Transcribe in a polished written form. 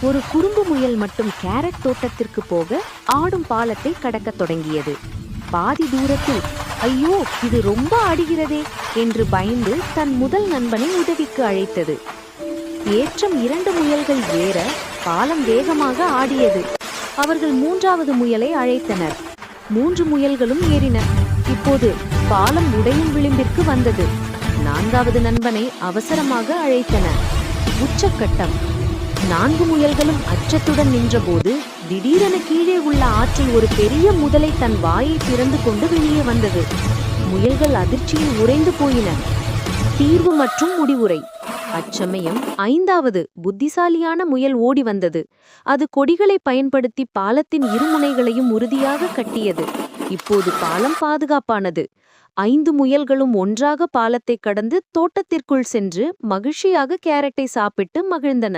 ஒரு குறும்பு முயல் மட்டும் கேரட் தோட்டத்திற்கு போக ஆடும் பாலத்தை கடக்கத் தொடங்கியது. பாதி தூரத்தில், ஐயோ, இது ரொம்ப ஆடுகிறதே என்று பயந்து தன் முதல் நண்பனை உதவிக்கு அழைத்தது. ஏற்றம் 2 முயல்கள் ஏற பாலம் வேகமாக ஆடியது. அவர்கள் 3வது முயலை அழைத்தனர். 3 முயல்களும் ஏறின. இப்போது பாலம் உடையும் விளிம்பிற்கு வந்தது. 4வது நண்பனை அவசரமாக அழைத்தனர். உச்சக்கட்டம். 4 முயல்களும் அச்சத்துடன் நின்றபோது திடீரென கீழே உள்ள ஆற்றில் ஒரு பெரிய முதலை தன் வாயை திறந்து கொண்டு வெளியே வந்தது. முயல்கள் அதிர்ச்சியில் உறைந்து போயின. தீர்வு மற்றும் முடிவுரை. அச்சமயம் 5வது புத்திசாலியான முயல் ஓடி வந்தது. அது கொடிகளை பயன்படுத்தி பாலத்தின் இருமுனைகளையும் உறுதியாக கட்டியது. இப்போது பாலம் பாதுகாப்பானது. 5 முயல்களும் ஒன்றாக பாலத்தை கடந்து தோட்டத்திற்குள் சென்று மகிழ்ச்சியாக கேரட்டை சாப்பிட்டு மகிழ்ந்தன.